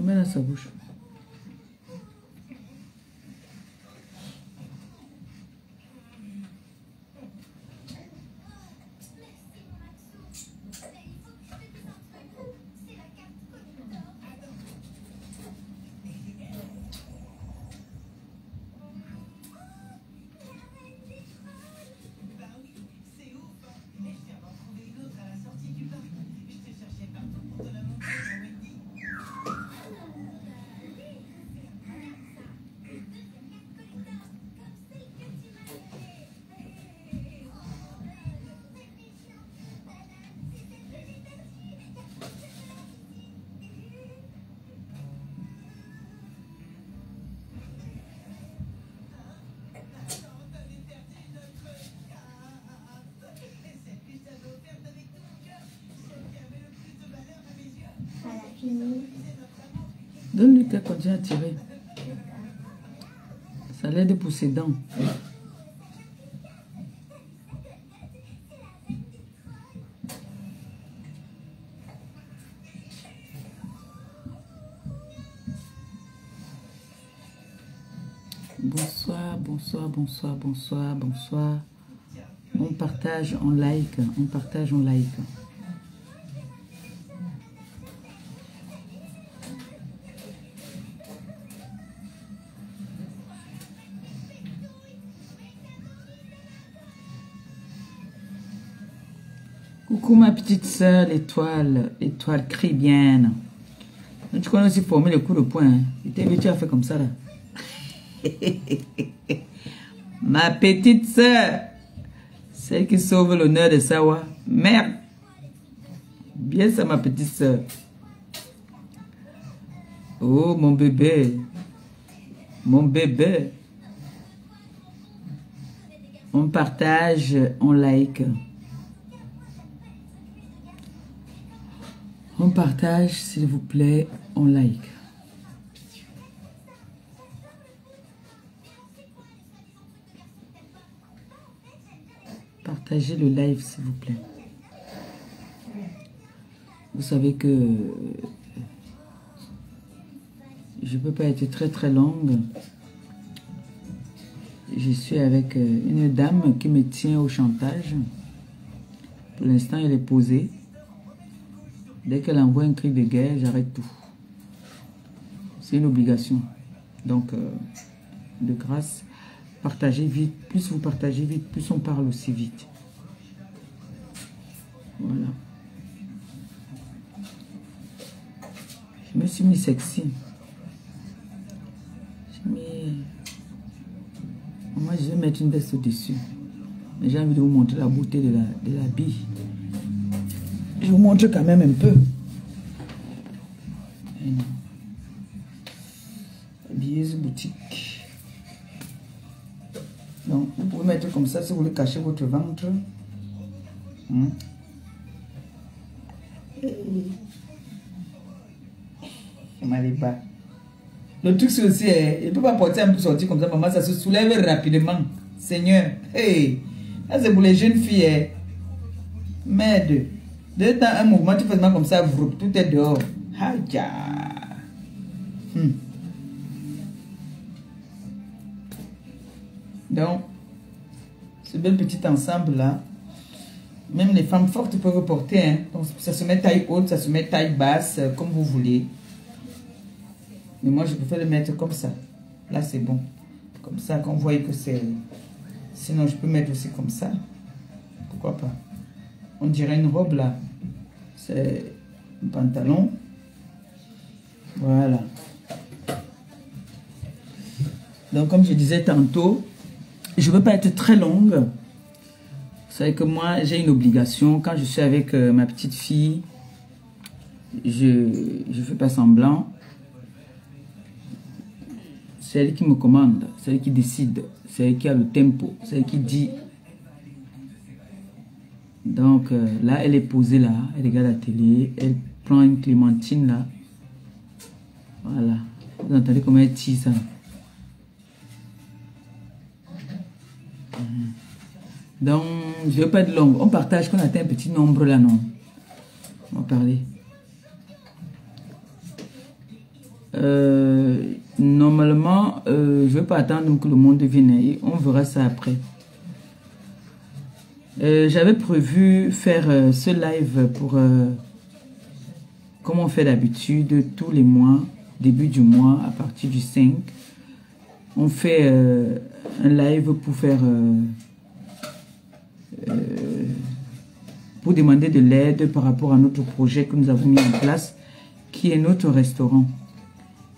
met dans sa bouche. Donne-lui qu'elle continue à tirer. Ça l'aide pour ses dents. Bonsoir, bonsoir, bonsoir, bonsoir, bonsoir. On partage, on like, on partage, on like. Coucou ma petite sœur, l'étoile cribienne. Tu connais aussi former le coup de poing. Hein? Tu as fait comme ça là. Ma petite sœur, celle qui sauve l'honneur de Sawa. Merde. Bien ça ma petite sœur. Oh mon bébé. Mon bébé. On partage, on like. On partage, s'il vous plaît, on like. Partagez le live, s'il vous plaît. Vous savez que je ne peux pas être très très longue. Je suis avec une dame qui me tient au chantage. Pour l'instant, elle est posée. Dès qu'elle envoie un cri de guerre, j'arrête tout. C'est une obligation. Donc, de grâce, partagez vite. Plus vous partagez vite, plus on parle aussi vite. Voilà. Je me suis mis sexy. Moi, je vais mettre une veste au-dessus. Mais j'ai envie de vous montrer la beauté de la bille. Je vous montre quand même un peu. Habilleuse boutique. Donc, vous pouvez mettre comme ça si vous voulez cacher votre ventre. Maliba. Le truc c'est aussi, il ne peut pas porter un peu sorti comme ça, maman, ça se soulève rapidement. Seigneur, hey, ça c'est pour les jeunes filles. Merde. De temps un mouvement, tu fais comme ça, tout est dehors. Haja. Donc, ce bel petit ensemble là, même les femmes fortes peuvent porter. Hein. Donc, ça se met taille haute, ça se met taille basse, comme vous voulez. Mais moi, je préfère le mettre comme ça. Là, c'est bon. Comme ça, quand vous voyez que c'est... Sinon, je peux mettre aussi comme ça. Pourquoi pas? On dirait une robe là. C'est un pantalon. Voilà. Donc, comme je disais tantôt, je ne veux pas être très longue. Vous savez que moi, j'ai une obligation. Quand je suis avec ma petite fille, je ne fais pas semblant. C'est elle qui me commande. C'est elle qui décide. C'est elle qui a le tempo. C'est elle qui dit. Donc, là, elle est posée là. Elle regarde la télé. Elle prend une clémentine là. Voilà. Vous entendez comment elle tire ça? Donc, je ne veux pas être longue. On partage qu'on atteint un petit nombre là, non? On va parler. Normalement, je ne vais pas attendre que le monde vienne. On verra ça après. J'avais prévu faire ce live pour, comme on fait d'habitude, tous les mois, début du mois, à partir du 5. On fait un live pour faire... pour demander de l'aide par rapport à notre projet que nous avons mis en place, qui est notre restaurant.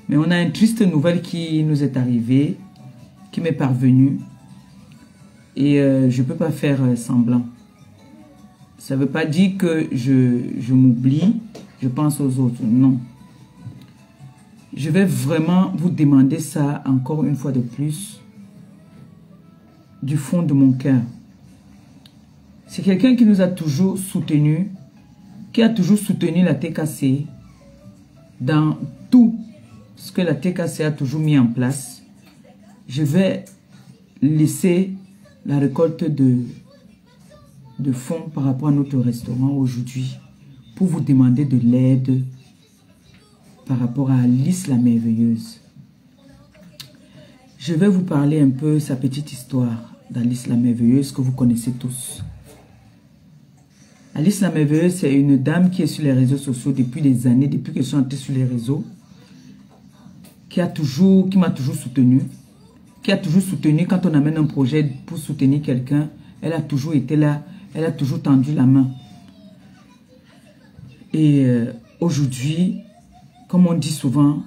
Mais on a une triste nouvelle qui nous est arrivée, qui m'est parvenue, et je ne peux pas faire semblant. Ça ne veut pas dire que je m'oublie, je pense aux autres, non. Je vais vraiment vous demander ça encore une fois de plus, du fond de mon cœur. C'est quelqu'un qui nous a toujours soutenus, qui a toujours soutenu la TKC dans tout ce que la TKC a toujours mis en place. Je vais laisser la récolte de fonds par rapport à notre restaurant aujourd'hui pour vous demander de l'aide par rapport à Alice la Merveilleuse. Je vais vous parler un peu sa petite histoire d'Alice la Merveilleuse que vous connaissez tous. Alice la Merveilleuse, c'est une dame qui est sur les réseaux sociaux depuis des années, depuis que je suis entrée sur les réseaux, qui m'a toujours soutenu, qui a toujours soutenu quand on amène un projet pour soutenir quelqu'un, elle a toujours été là, elle a toujours tendu la main. Et aujourd'hui, comme on dit souvent,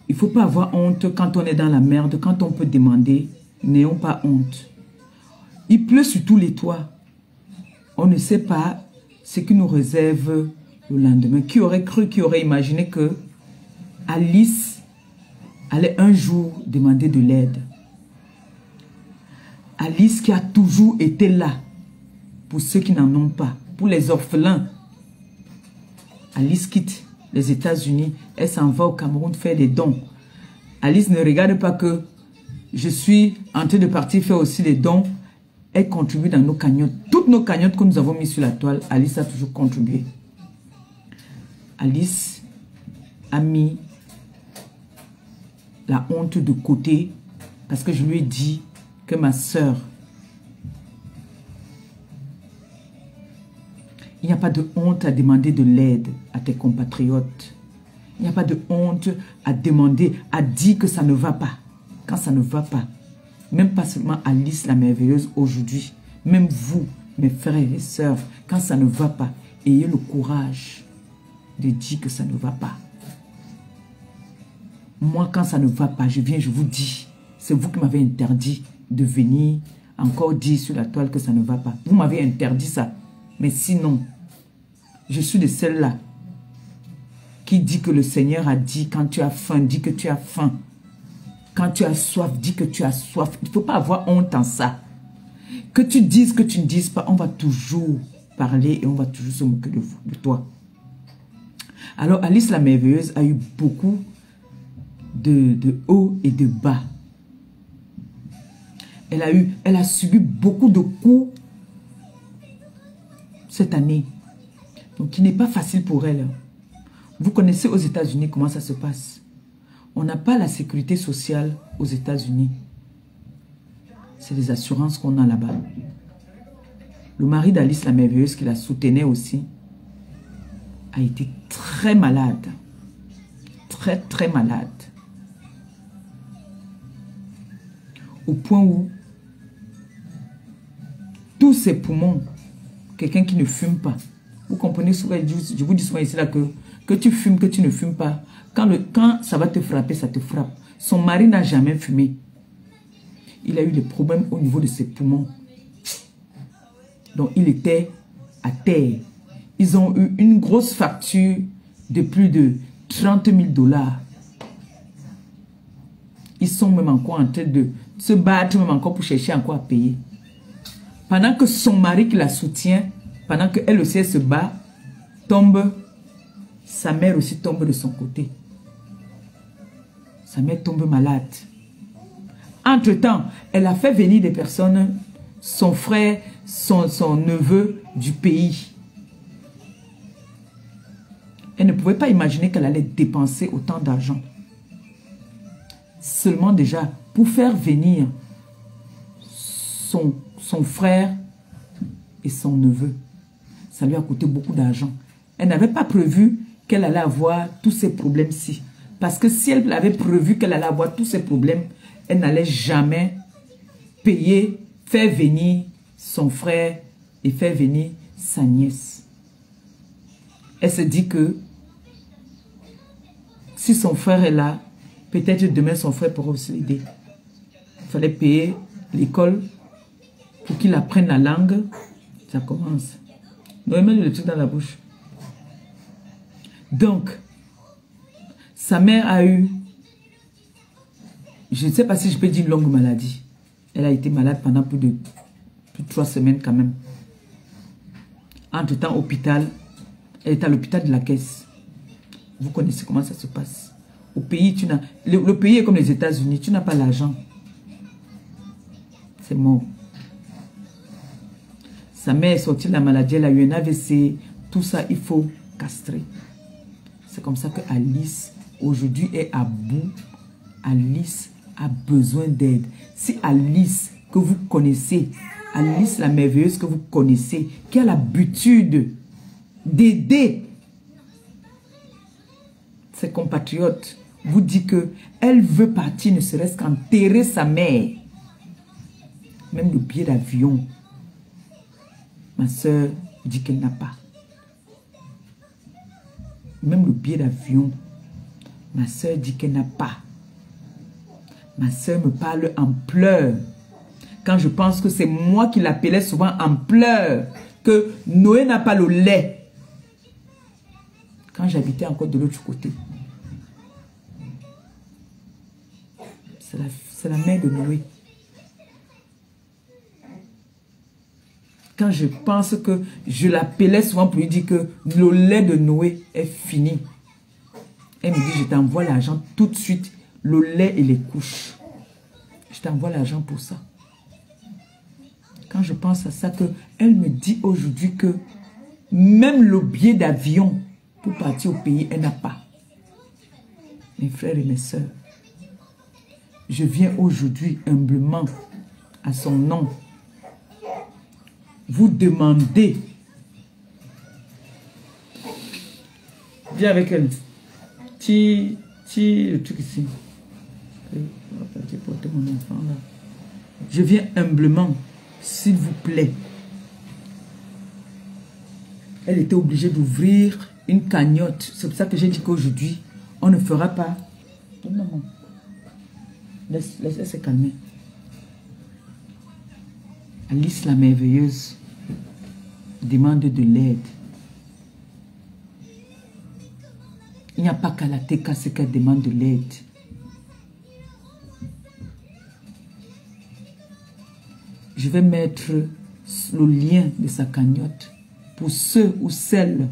il ne faut pas avoir honte quand on est dans la merde, quand on peut demander, n'ayons pas honte. Il pleut sur tous les toits. On ne sait pas ce qui nous réserve le lendemain. Qui aurait cru, qui aurait imaginé que Alice allait un jour demander de l'aide. Alice qui a toujours été là pour ceux qui n'en ont pas, pour les orphelins. Alice quitte les États-Unis, elle s'en va au Cameroun faire des dons. Alice ne regarde pas que je suis en train de partir faire aussi des dons. Elle contribue dans nos cagnottes. Toutes nos cagnottes que nous avons mises sur la toile, Alice a toujours contribué. Alice a mis la honte de côté parce que je lui ai dit que ma soeur, il n'y a pas de honte à demander de l'aide à tes compatriotes. Il n'y a pas de honte à demander, à dire que ça ne va pas. Quand ça ne va pas. Même pas seulement Alice la Merveilleuse aujourd'hui. Même vous, mes frères et sœurs, quand ça ne va pas, ayez le courage de dire que ça ne va pas. Moi, quand ça ne va pas, je viens, je vous dis. C'est vous qui m'avez interdit de venir encore dire sur la toile que ça ne va pas. Vous m'avez interdit ça. Mais sinon, je suis de celle-là qui dit que le Seigneur a dit, quand tu as faim, dis que tu as faim. Quand tu as soif, dis que tu as soif. Il ne faut pas avoir honte en ça. Que tu dises, que tu ne dises pas, on va toujours parler et on va toujours se moquer de toi. Alors, Alice la Merveilleuse a eu beaucoup de hauts et de bas. Elle a subi beaucoup de coups cette année. Donc, il n'est pas facile pour elle. Vous connaissez aux États-Unis comment ça se passe. On n'a pas la sécurité sociale aux États-Unis. C'est les assurances qu'on a là-bas. Le mari d'Alice la Merveilleuse, qui la soutenait aussi, a été très malade. Très, très malade. Au point où tous ses poumons, quelqu'un qui ne fume pas, vous comprenez souvent, je vous dis souvent ici là que tu fumes, que tu ne fumes pas, quand ça va te frapper, ça te frappe. Son mari n'a jamais fumé. Il a eu des problèmes au niveau de ses poumons. Donc, il était à terre. Ils ont eu une grosse facture de plus de 30 000 $. Ils sont même encore en train de se battre, même encore pour chercher encore à payer. Pendant que son mari qui la soutient, pendant qu'elle aussi elle se bat, tombe, sa mère aussi tombe de son côté. Sa mère tombe malade. Entre-temps, elle a fait venir des personnes, son frère, son neveu du pays. Elle ne pouvait pas imaginer qu'elle allait dépenser autant d'argent. Seulement déjà, pour faire venir son frère et son neveu. Ça lui a coûté beaucoup d'argent. Elle n'avait pas prévu qu'elle allait avoir tous ces problèmes-ci. Parce que si elle avait prévu qu'elle allait avoir tous ces problèmes, elle n'allait jamais payer, faire venir son frère et faire venir sa nièce. Elle se dit que si son frère est là, peut-être demain son frère pourra aussi l'aider. Il fallait payer l'école pour qu'il apprenne la langue. Ça commence. Donc, met le truc dans la bouche. Donc, sa mère a eu, je ne sais pas si je peux dire une longue maladie. Elle a été malade pendant plus de 3 semaines quand même. Entre-temps, hôpital, elle est à l'hôpital de la Caisse. Vous connaissez comment ça se passe. Au pays, le pays est comme les États-Unis, tu n'as pas l'argent. C'est mort. Sa mère est sortie de la maladie, elle a eu un AVC. Tout ça, il faut castrer. C'est comme ça que Alice, aujourd'hui, est à bout. Alice a besoin d'aide. Si Alice, que vous connaissez, Alice la merveilleuse que vous connaissez, qui a l'habitude d'aider ses compatriotes, vous dit que elle veut partir, ne serait-ce qu'enterrer sa mère. Même le billet d'avion, ma soeur dit qu'elle n'a pas. Même le billet d'avion, ma soeur dit qu'elle n'a pas. Ma soeur me parle en pleurs. Quand je pense que c'est moi qui l'appelais souvent en pleurs, que Noé n'a pas le lait. Quand j'habitais encore de l'autre côté. C'est la mère de Noé. Quand je pense que je l'appelais souvent pour lui dire que le lait de Noé est fini. Elle me dit, je t'envoie l'argent tout de suite, le lait et les couches. Je t'envoie l'argent pour ça. Quand je pense à ça, elle me dit aujourd'hui que même le billet d'avion pour partir au pays, elle n'a pas. Mes frères et mes sœurs, je viens aujourd'hui humblement à son nom vous demander. Viens avec elle. Le truc ici. Porter mon enfant là. Je viens humblement, s'il vous plaît. Elle était obligée d'ouvrir une cagnotte. C'est pour ça que j'ai dit qu'aujourd'hui, on ne fera pas. Non. Laisse se calmer. Alice la merveilleuse demande de l'aide. Il n'y a pas qu'à la TKC qu'elle demande de l'aide. Je vais mettre le lien de sa cagnotte pour ceux ou celles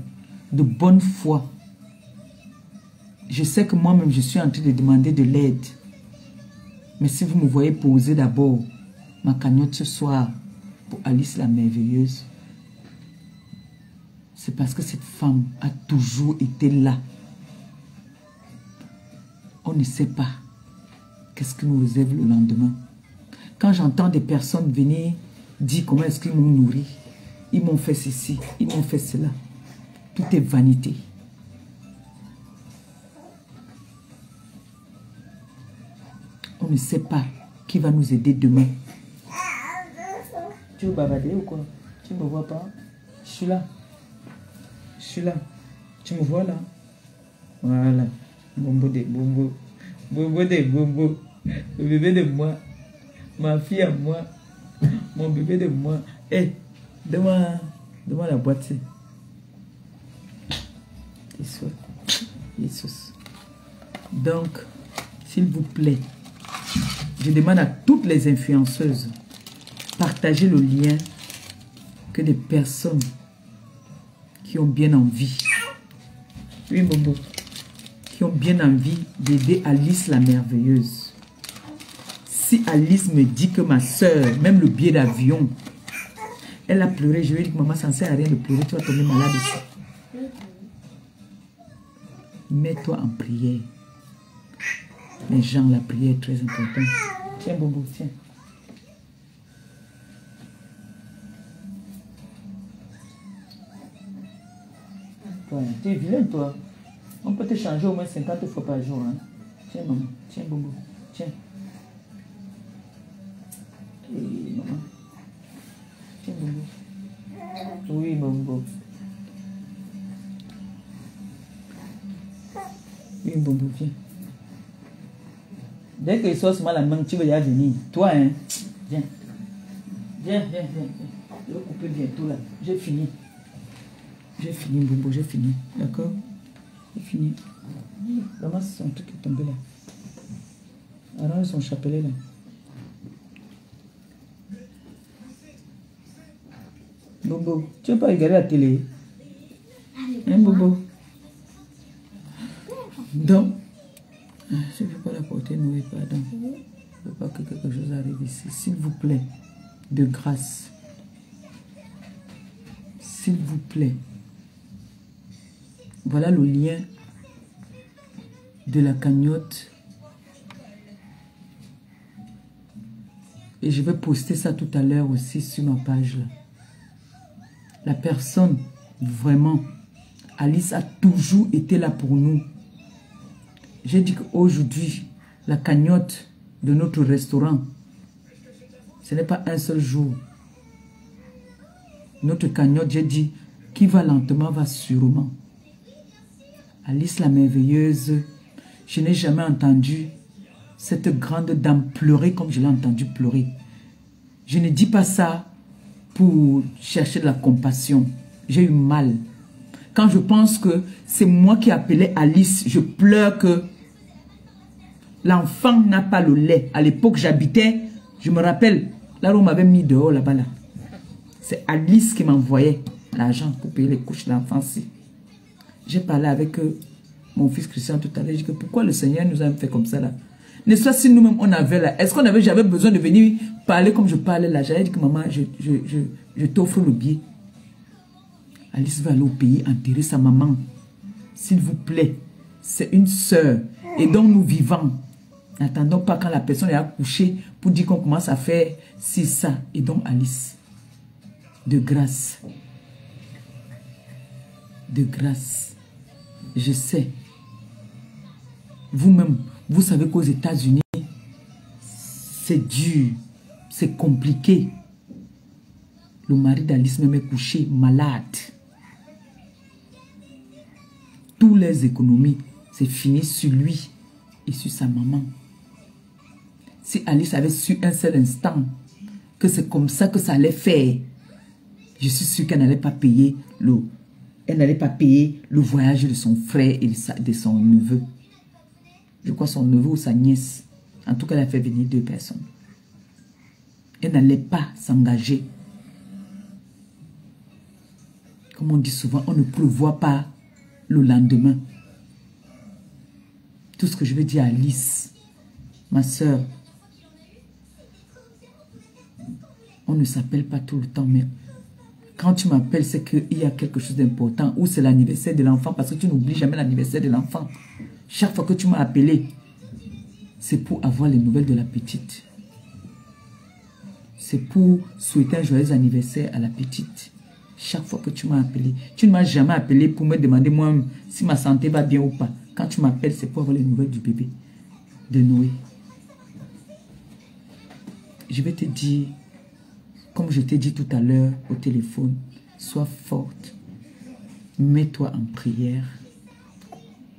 de bonne foi. Je sais que moi-même, je suis en train de demander de l'aide. Mais si vous me voyez poser d'abord ma cagnotte ce soir pour Alice la merveilleuse, c'est parce que cette femme a toujours été là. On ne sait pas qu'est-ce qui nous réserve le lendemain. Quand j'entends des personnes venir dire comment est-ce qu'ils m'ont nourri, ils m'ont fait ceci, ils m'ont fait cela. Tout est vanité. On ne sait pas qui va nous aider demain. Tu veux bavarder ou quoi? Tu ne me vois pas? Je suis là. Je suis là. Tu me vois là? Voilà. Bombo de bombo. Bombo de bombo. Le bébé de moi. Ma fille à moi. Mon bébé de moi. Hé, donne-moi la boîte. Jesus. Donc, s'il vous plaît, je demande à toutes les influenceuses, partagez le lien que des personnes qui ont bien envie, oui Bombo, qui ont bien envie d'aider Alice la merveilleuse. Si Alice me dit que ma soeur, même le billet d'avion, elle a pleuré, je lui ai dit que maman, ça ne sert à rien de pleurer, tu vas tomber malade aussi. Mets-toi en prière. Les gens, la prière est très importante. Tiens, Bobo, tiens. Toi, tu es vilain, toi. On peut te changer au moins 50 fois par jour. Hein. Tiens, maman. Tiens, Bobo. Tiens. Et maman. Tiens, Bobo. Oui, Bobo. Oui, Bobo, viens. Dès qu'il sort seulement la main, tu vas y venir. Toi, hein. Viens. Viens. Je vais couper bientôt là. J'ai fini. J'ai fini, Bobo, j'ai fini. D'accord? J'ai fini. Ramasse son truc qui est tombé là. Arrange son chapelet là. Bobo, tu veux pas regarder la télé? Hein, Bobo? Donc, je ne vais pas la porter, Noé, pardon. Je ne veux pas que quelque chose arrive ici. S'il vous plaît, de grâce. S'il vous plaît. Voilà le lien de la cagnotte. Et je vais poster ça tout à l'heure aussi sur ma page là. La personne, vraiment, Alice a toujours été là pour nous. J'ai dit qu'aujourd'hui, la cagnotte de notre restaurant, ce n'est pas un seul jour. Notre cagnotte, j'ai dit, qui va lentement, va sûrement. Alice la merveilleuse, je n'ai jamais entendu cette grande dame pleurer comme je l'ai entendu pleurer. Je ne dis pas ça pour chercher de la compassion. J'ai eu mal. Quand je pense que c'est moi qui appelais Alice, je pleure que l'enfant n'a pas le lait. À l'époque, j'habitais, je me rappelle, là où on m'avait mis dehors, là-bas, là. C'est Alice qui m'envoyait l'argent pour payer les couches de l'enfant. J'ai parlé avec mon fils Christian tout à l'heure. J'ai dit que pourquoi le Seigneur nous a fait comme ça là? N'est-ce pas si nous-mêmes on avait là? Est-ce qu'on avait, j'avais besoin de venir parler comme je parlais là? J'avais dit que maman, je t'offre le billet. Alice va aller au pays enterrer sa maman. S'il vous plaît. C'est une sœur. Et donc nous vivons. N'attendons pas quand la personne est accouchée pour dire qu'on commence à faire ci, ça. Et donc Alice. De grâce. De grâce. Je sais. Vous-même, vous savez qu'aux États-Unis, c'est dur. C'est compliqué. Le mari d'Alice même est couché, malade. Toutes les économies, c'est fini sur lui et sur sa maman. Si Alice avait su un seul instant que c'est comme ça que ça allait faire, je suis sûre qu'elle n'allait pas payer le voyage de son frère et de son neveu. Je crois son neveu ou sa nièce. En tout cas, elle a fait venir 2 personnes. Elle n'allait pas s'engager. Comme on dit souvent, on ne prévoit pas le lendemain. Tout ce que je veux dire à Alice, ma soeur, on ne s'appelle pas tout le temps, mais quand tu m'appelles, c'est qu'il y a quelque chose d'important, ou c'est l'anniversaire de l'enfant, parce que tu n'oublies jamais l'anniversaire de l'enfant. Chaque fois que tu m'as appelé, c'est pour avoir les nouvelles de la petite. C'est pour souhaiter un joyeux anniversaire à la petite. Chaque fois que tu m'as appelé. Tu ne m'as jamais appelé pour me demander moi si ma santé va bien ou pas. Quand tu m'appelles, c'est pour avoir les nouvelles du bébé de Noé. Je vais te dire, comme je t'ai dit tout à l'heure au téléphone, sois forte. Mets-toi en prière.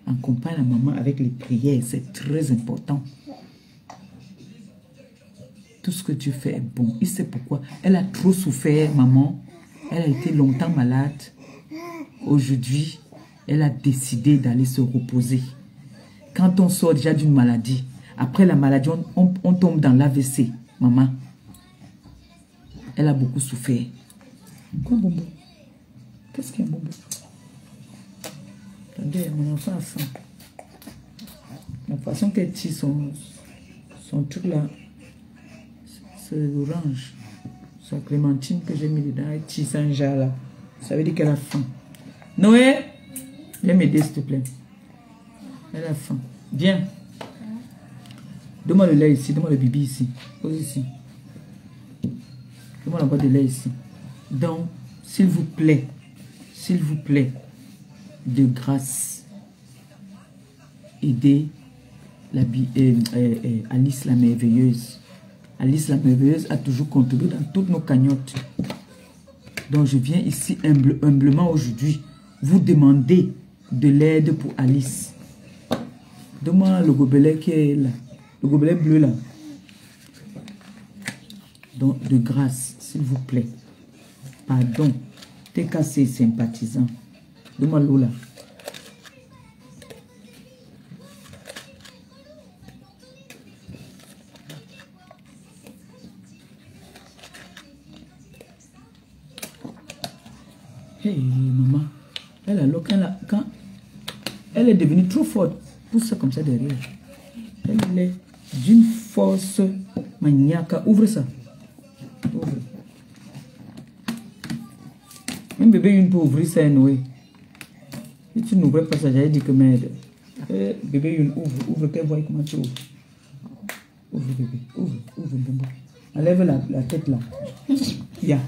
Accompagne la maman avec les prières. C'est très important. Tout ce que Dieu fait est bon. Il sait pourquoi. Elle a trop souffert, maman. Elle a été longtemps malade. Aujourd'hui, elle a décidé d'aller se reposer. Quand on sort déjà d'une maladie, après la maladie, on tombe dans l'AVC, maman. Elle a beaucoup souffert. Quoi, Bobo? Qu'est-ce qu'il y a, Bobo? Attendez, mon enfant a faim. La façon qu'elle tire son truc là, c'est orange. C'est la clémentine que j'ai mis dedans. Elle tire un jar là. Ça veut dire qu'elle a faim. Noé, viens m'aider s'il te plaît. Elle a faim. Viens. Donne-moi le lait ici. Donne-moi le bibi ici. Pose ici. Donne-moi la boîte de lait ici. Donc, s'il vous plaît, de grâce, aidez Alice la merveilleuse. Alice la merveilleuse a toujours contribué dans toutes nos cagnottes. Donc, je viens ici humblement aujourd'hui vous demander de l'aide pour Alice. Donne-moi le gobelet qui est là. Le gobelet bleu là. Donc, de grâce, s'il vous plaît. Pardon. T'es cassé, sympathisant. Donne-moi l'eau là. Hey, maman. Elle a l'eau quand elle est devenue trop forte. Pousse ça comme ça derrière. Elle est d'une force maniaque. Ouvre ça. Ouvre. Même bébé, une peut ouvrir ça, Noé. Si tu n'ouvrais pas ça, j'allais dire que merde. Bébé, une ouvre, qu'elle voit comment tu ouvres. Ouvre, bébé. Ouvre, bébé. Enlève la tête là. Yeah.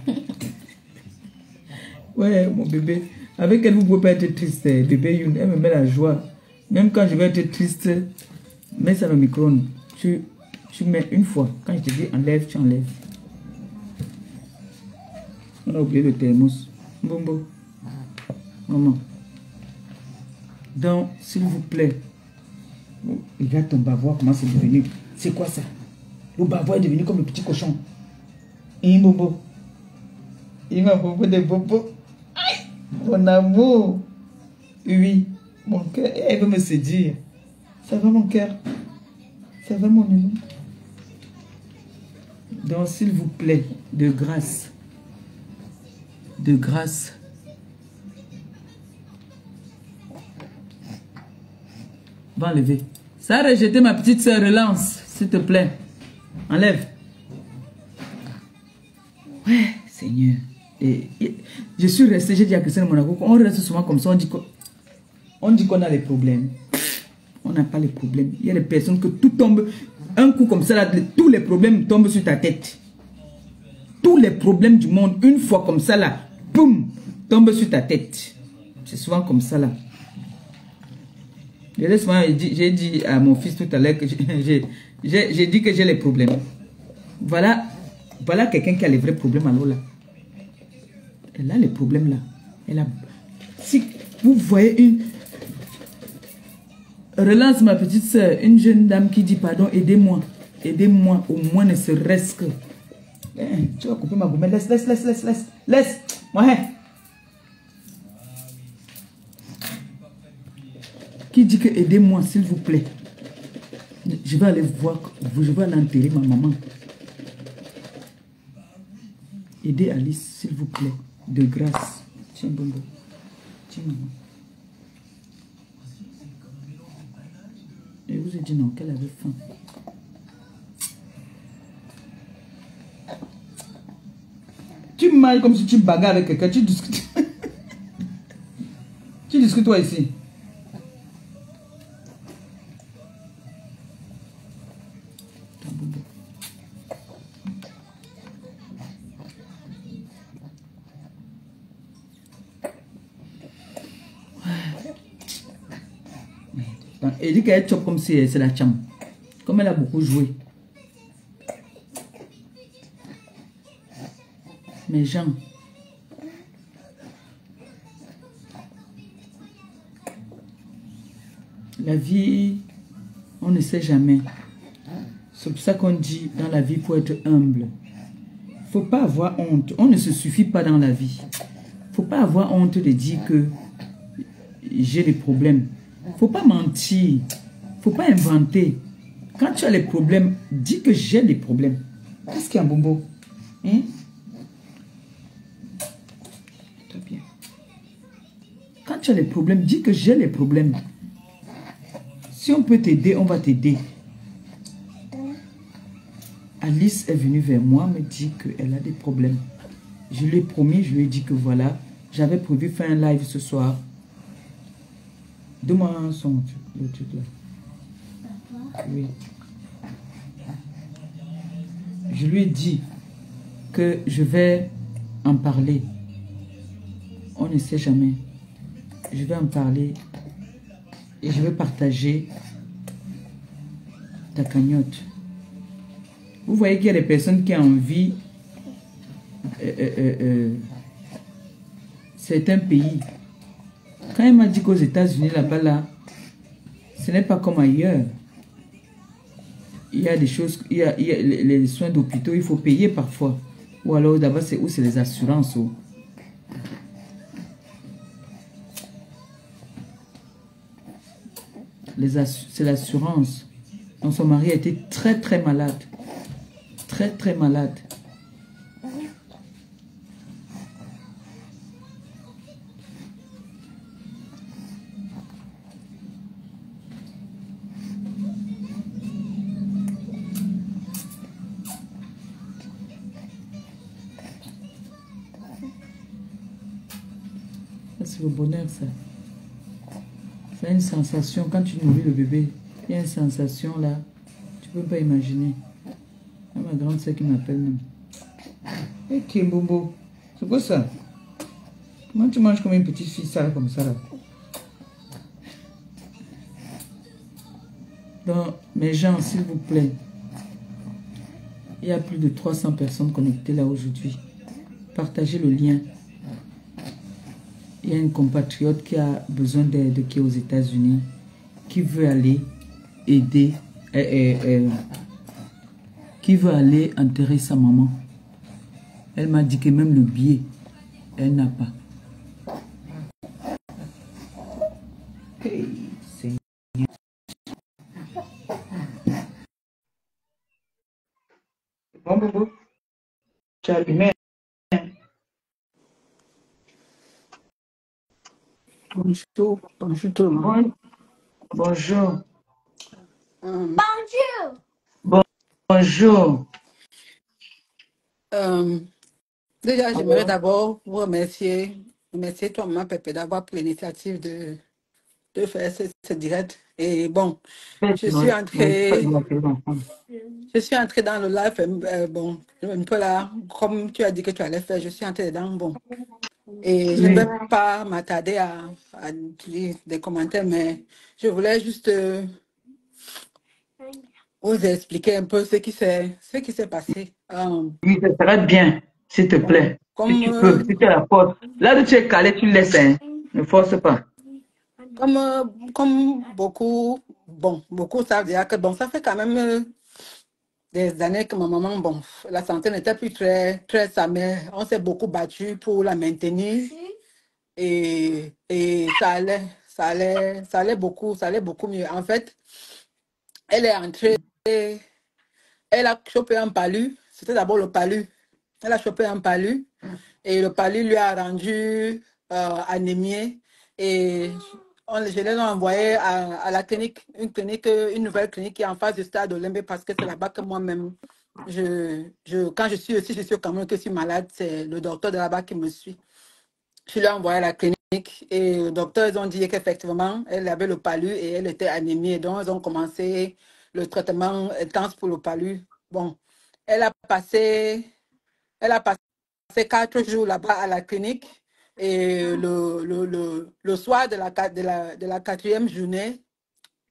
Ouais, mon bébé. Avec elle, vous ne pouvez pas être triste. Bébé, elle me met la joie. Même quand je vais être triste, mets ça dans le micro-ondes. Tu mets une fois. Quand je te dis enlève, tu enlèves. On a oublié le thermos. Bombo. Maman. Donc, s'il vous plaît. Regarde ton bavoir, comment c'est devenu. C'est quoi ça? Le bavoir est devenu comme le petit cochon. Et bobo. Il m'a bobo de bobo. Aïe, mon amour. Oui, mon cœur. Elle veut me séduire. Ça va, mon cœur? Ça va, mon amour? Donc, s'il vous plaît, de grâce. De grâce. Va enlever. Ça a rejeté ma petite soeur. Relance, s'il te plaît. Enlève. Ouais, Seigneur. Et je suis resté, j'ai dit à Christiane Monaco, on reste souvent comme ça, on dit qu'on a les problèmes. On n'a pas les problèmes. Il y a des personnes que tout tombe, un coup comme ça, là, tous les problèmes tombent sur ta tête. Tous les problèmes du monde, une fois comme ça, là, boum, tombent sur ta tête. C'est souvent comme ça, là. J'ai dit à mon fils tout à l'heure que j'ai dit que j'ai les problèmes. Voilà quelqu'un qui a les vrais problèmes alors là. Elle a les problèmes là. Elle a... Si vous voyez une... Relance ma petite soeur, une jeune dame qui dit pardon, aidez-moi. Aidez-moi, au moins ne serait-ce que... tu vas couper ma gommette. Laisse. Ouais. Qui dit que aidez-moi, s'il vous plaît. Je vais aller voir, je vais aller enterrer ma maman. Aidez Alice, s'il vous plaît. De grâce. Tiens, Bongo. Tiens, maman. Et vous ai dit non, qu'elle avait faim. Tu mailles comme si tu bagarres avec quelqu'un. Tu discutes. Tu discutes toi ici. Elle dit qu'elle chope comme si c'est la chambre. Comme elle a beaucoup joué. Mais Jean. La vie, on ne sait jamais. C'est pour ça qu'on dit dans la vie pour être humble. Il ne faut pas avoir honte. On ne se suffit pas dans la vie. Il ne faut pas avoir honte de dire que j'ai des problèmes. Il ne faut pas mentir. Il ne faut pas inventer. Quand tu as les problèmes, dis que j'ai des problèmes. Qu'est-ce qu'il y a, Bombo? Hein? Très bien. Quand tu as les problèmes, dis que j'ai les problèmes. Si on peut t'aider, on va t'aider. Alice est venue vers moi, me dit qu'elle a des problèmes. Je lui ai promis, je lui ai dit que voilà, j'avais prévu faire un live ce soir. Donne-moi le truc là. Oui. Je lui ai dit que je vais en parler. On ne sait jamais. Je vais en parler et je vais partager ta cagnotte. Vous voyez qu'il y a des personnes qui ont envie certains pays. Quand il m'a dit qu'aux États-Unis, là-bas, là, ce n'est pas comme ailleurs. Il y a des choses, il y a les soins d'hôpitaux, il faut payer parfois. Ou alors d'abord, c'est où c'est les assurances. Oh. C'est l'assurance. Donc son mari a été très très malade. Très très malade. C'est le bonheur ça. C'est une sensation quand tu nourris le bébé. Il y a une sensation là. Tu peux pas imaginer. C'est ma grande sœur qui m'appelle même. Ok Bobo. C'est quoi ça? Comment tu manges comme une petite fille sale comme ça là? Donc mes gens s'il vous plaît. Il y a plus de 300 personnes connectées là aujourd'hui. Partagez le lien. Il y a une compatriote qui a besoin d'aide qui est aux États-Unis, qui veut aller aider, qui veut aller enterrer sa maman. Elle m'a dit que même le billet, elle n'a pas. Hey, Seigneur. Bon, Bobo, tu as allumé. Bonjour, bonjour tout le monde. Bonjour. Bonjour. Bonjour. Déjà, j'aimerais d'abord vous remercier toi, maman Pépé, d'avoir pris l'initiative de faire ce direct. Et bon, je suis entrée dans le live, bon, un peu là, comme tu as dit que tu allais faire, je suis entrée dedans, bon. Et je ne vais pas m'attarder à dire des commentaires, mais je voulais juste vous expliquer un peu ce qui s'est passé. Oui, ça serait bien, s'il te plaît. Si tu peux, si tu as la force. Là où tu es calé, tu laisses, hein. Ne force pas. Comme beaucoup savent déjà que bon, ça fait quand même des années que ma maman, bon, la santé n'était plus très sa mère. On s'est beaucoup battu pour la maintenir et ça allait beaucoup mieux. En fait, elle est entrée, elle a chopé un palu. C'était d'abord le palu. Elle a chopé un palu et le palu lui a rendu anémiée. Et je l'ai envoyé à la clinique, une nouvelle clinique qui est en face du stade Olympe parce que c'est là-bas que moi-même, quand je suis aussi, je suis au Cameroun que je suis malade, c'est le docteur de là-bas qui me suit. Je l'ai envoyé à la clinique et le docteur, ils ont dit qu'effectivement, elle avait le palu et elle était anémiée. Donc, ils ont commencé le traitement intense pour le palu. Bon, elle a passé, elle a passé 4 jours là-bas à la clinique et le soir de la quatrième journée,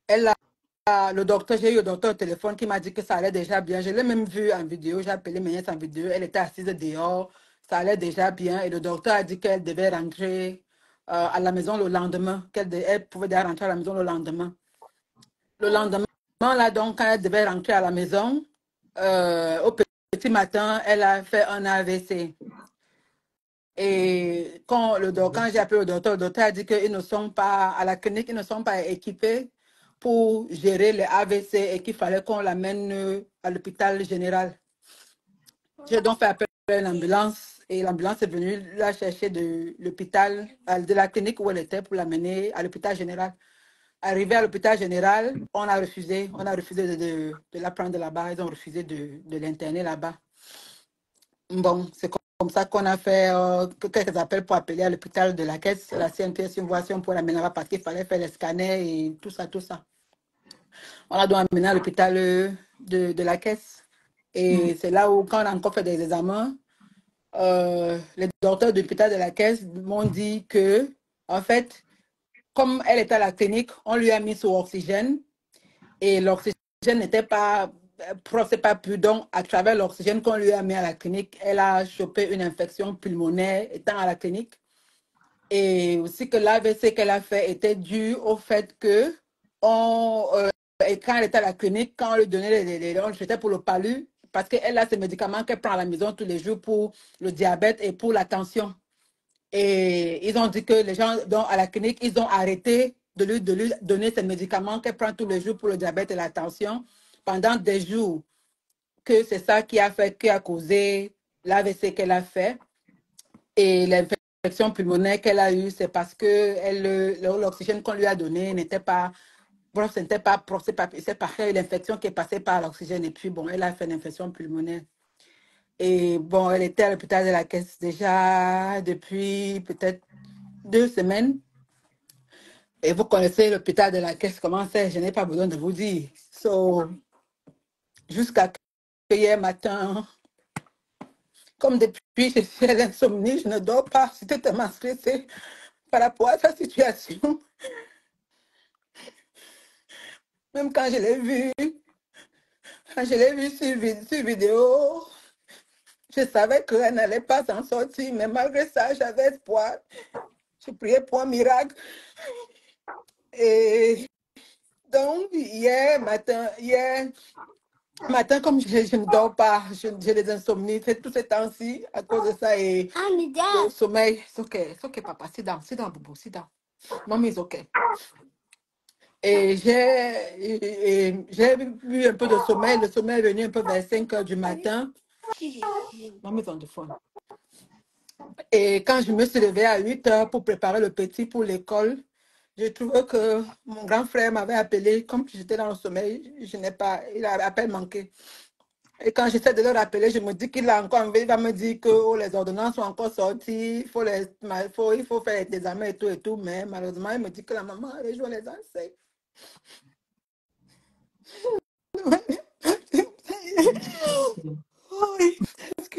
le docteur, j'ai eu le docteur au téléphone qui m'a dit que ça allait déjà bien. Je l'ai même vu en vidéo, j'ai appelé mes nièces en vidéo, elle était assise dehors, ça allait déjà bien et le docteur a dit qu'elle devait rentrer à la maison le lendemain, elle pouvait déjà rentrer à la maison le lendemain. Le lendemain, là, donc, quand elle devait rentrer à la maison, au petit matin, elle a fait un AVC. Et quand j'ai appelé le docteur a dit qu'ils ne sont pas, à la clinique, ils ne sont pas équipés pour gérer les AVC et qu'il fallait qu'on l'amène à l'hôpital général. J'ai donc fait appel à l'ambulance et l'ambulance est venue la chercher de l'hôpital, de la clinique où elle était pour l'amener à l'hôpital général. Arrivé à l'hôpital général, on a refusé de la prendre là-bas, ils ont refusé de l'interner là-bas. Bon, c'est comme ça qu'on a fait, quelques appels pour appeler à l'hôpital de la caisse, la CNPS, une voiture pour l'amener là-bas parce qu'il fallait faire les scanners et tout ça, tout ça. On a donc amené à l'hôpital de la caisse. Et c'est là où, quand on a encore fait des examens, les docteurs de l'hôpital de la caisse m'ont dit que, en fait, comme elle était à la clinique, on lui a mis sous oxygène et l'oxygène n'était pas c'est pas prudent. À travers l'oxygène qu'on lui a mis à la clinique, elle a chopé une infection pulmonaire étant à la clinique. Et aussi que l'AVC qu'elle a fait était dû au fait que et quand elle était à la clinique, quand on lui donnait j'étais pour le palu, parce qu'elle a ces médicaments qu'elle prend à la maison tous les jours pour le diabète et pour la tension. Et ils ont dit que les gens à la clinique, ils ont arrêté de lui donner ces médicaments qu'elle prend tous les jours pour le diabète et la tension pendant des jours. Que c'est ça qui a causé l'AVC qu'elle a fait. Et l'infection pulmonaire qu'elle a eue, c'est parce que l'oxygène qu'on lui a donné n'était pas ce n'était pas propre, c'est parce qu'il y a l'infection qui est passée par l'oxygène. Et puis, bon, elle a fait une infection pulmonaire. Et bon, elle était à l'hôpital de la caisse déjà depuis peut-être 2 semaines. Et vous connaissez l'hôpital de la caisse, comment c'est, je n'ai pas besoin de vous dire. So, jusqu'à hier matin, comme depuis, je suis à l'insomnie, je ne dors pas. J'étais tellement stressée par rapport à sa situation. Même quand je l'ai vu, sur vidéo, je savais qu'elle n'allait pas s'en sortir, mais malgré ça, j'avais espoir. Je priais pour un miracle. Et donc, hier matin, comme je ne dors pas, j'ai des insomnies, c'est tout ce temps-ci à cause de ça. Et le sommeil, c'est ok, papa, sit down, boubou, sit down. Mommy is ok. Et j'ai eu un peu de sommeil. Le sommeil est venu un peu vers 5 heures du matin. Mommy's on the phone. Et quand je me suis levée à 8 heures pour préparer le petit pour l'école, je trouvais que mon grand frère m'avait appelé. Comme j'étais dans le sommeil, il a appel manqué. Et quand j'essaie de le rappeler, je me dis qu'il a encore il va me dire que oh, les ordonnances sont encore sorties, il faut faire les examens et tout. Mais malheureusement, il me dit que la maman avait joué les enseignes. Oui,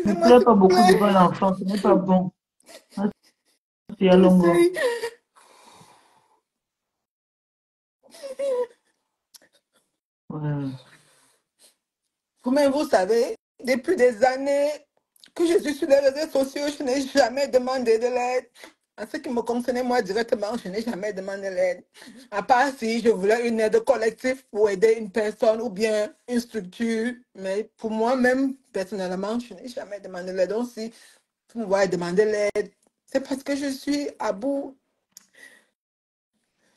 Ne excusez-moi, pleure s'il pas vous beaucoup plaît. devant l'enfant, ce n'est pas bon. C'est à longueur. Ouais. Vous-même, vous savez, depuis des années que je suis sur les réseaux sociaux, je n'ai jamais demandé de l'aide. En ce qui me concernait, moi, directement, je n'ai jamais demandé l'aide. À part si je voulais une aide collective pour aider une personne ou bien une structure. Mais pour moi-même, personnellement, je n'ai jamais demandé l'aide. Donc, si vous me voyez demander l'aide, c'est parce que je suis à bout.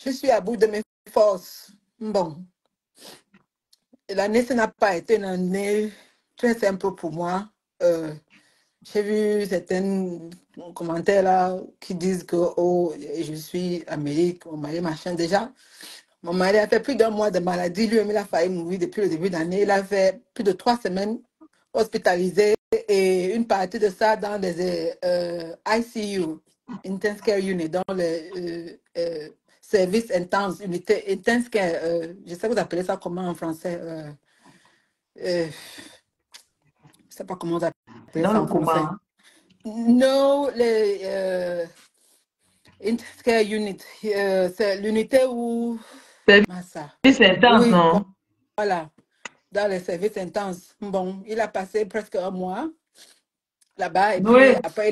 Je suis à bout de mes forces. Bon, l'année, ça n'a pas été une année très simple pour moi. J'ai vu certains commentaires là qui disent que oh, je suis Amérique, mon mari machin. Déjà, mon mari a fait plus d'un mois de maladie. Lui-même, il a failli mourir depuis le début d'année. Il a fait plus de 3 semaines hospitalisé et une partie de ça dans les ICU, Intense Care Unit, dans les services intenses, unité intense care. Je sais que vous appelez ça comment en français. Je ne sais pas comment vous appelez Dans ça le en coma. français. Hein. Non, les Intense Care Unit, c'est l'unité où... ça. Service intense, Oui, non? voilà, dans les services intenses. Bon, il a passé presque un mois là-bas et puis Oui. après,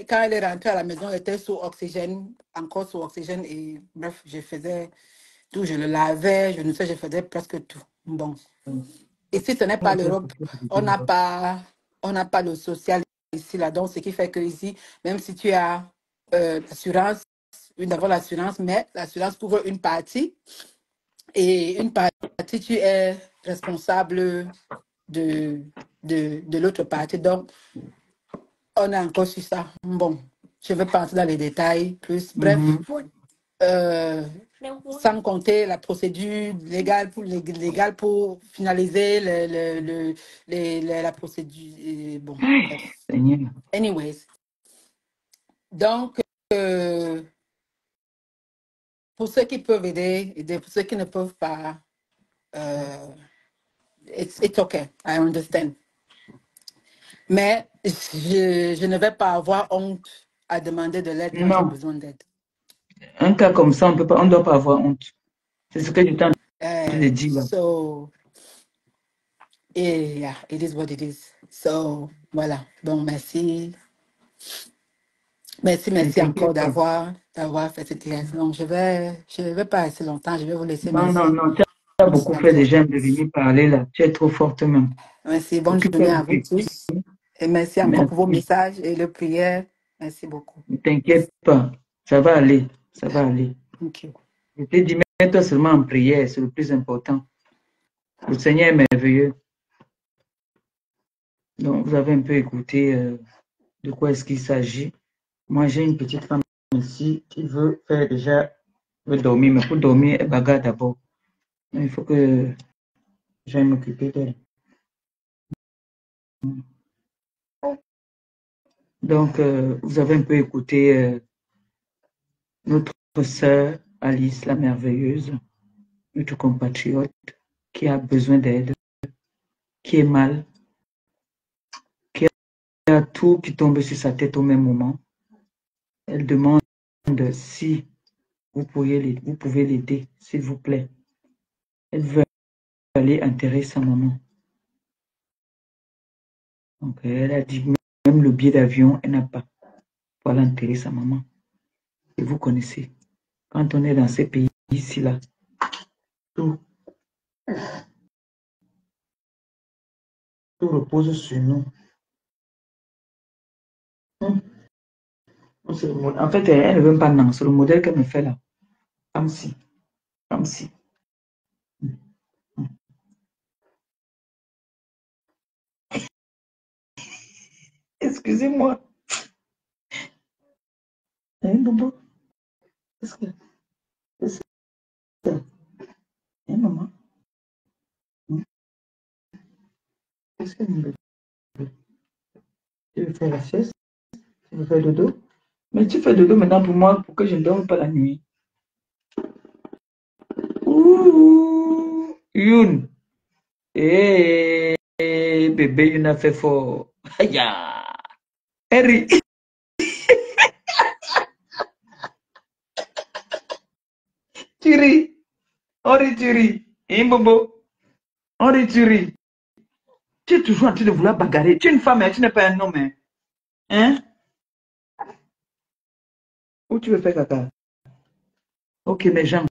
quand il est rentré à la maison, il était sous oxygène, encore sous oxygène et bref, je faisais tout, je le lavais, je ne sais, je faisais presque tout. Bon. Ici, ce n'est pas l'Europe. On n'a pas le social ici, là. Donc, ce qui fait que ici, même si tu as l'assurance, d'abord l'assurance, mais l'assurance couvre une partie et une partie, tu es responsable de, de l'autre partie. Donc, on est encore sur ça. Bon, je vais pas entrer dans les détails plus. Bref, euh, sans compter la procédure légale pour finaliser la procédure. Bon, bref. Seigneur. Anyways. Donc, euh, pour ceux qui peuvent aider, aider. Pour ceux qui ne peuvent pas, it's okay, I understand. Mais je ne vais pas avoir honte à demander de l'aide quand j'ai Non, besoin d'aide. un cas comme ça, on ne doit pas avoir honte. C'est ce que je t'ai en train de dire. So, yeah, it is what it is. So, voilà. Bon, merci. Merci, Ne merci encore t'inquiète pas. d'avoir fait cette direction. Donc, je vais pas rester longtemps. Je vais vous laisser. Non, non, Merci. non, tu as beaucoup fait déjà de venir parler là. Tu es trop forte même. Merci. Bonne journée à vous Occupe-toi. tous. Et merci encore pour vos Merci. messages et les prières. Merci beaucoup. Ne t'inquiète pas. Ça va aller. Ça va aller. Thank you. Je t'ai dit, mets-toi seulement en prière. C'est le plus important. Le Seigneur est merveilleux. Donc, vous avez un peu écouté de quoi est-ce qu'il s'agit. Moi, j'ai une petite femme ici qui veut faire déjà, veut dormir, mais pour dormir, elle bagarre d'abord. Il faut que j'aille m'occuper d'elle. Donc, vous avez un peu écouté notre sœur Alice, la merveilleuse, notre compatriote qui a besoin d'aide, qui est mal, qui a tout qui tombe sur sa tête au même moment. Elle demande si vous pouvez l'aider, s'il vous plaît. Elle veut aller enterrer sa maman. Donc, elle a dit même le billet d'avion, elle n'a pas pour aller enterrer sa maman. Et vous connaissez, quand on est dans ces pays ici, là, tout repose sur nous. En fait, elle ne veut pas non, c'est le modèle qu'elle me fait là. Comme si, comme si. Excusez-moi. Hein, Bobo? Qu'est-ce que c'est ça? Hein, maman? Qu'est-ce que tu veux faire la sieste? Tu veux faire dodo? Mais tu fais dodo maintenant pour moi, pour que je ne dorme pas la nuit. Ouh, Youn. Eh, bébé, Youn a fait fort. Aïe, Harry. Tu ris. On rit, tu ris. Hein, Bobo? On rit, tu ris. Tu es toujours en train de vouloir bagarrer. Tu es une femme, hein, tu n'es pas un homme. Hein? Hein? Où tu veux faire caca? Ok, mais Jean,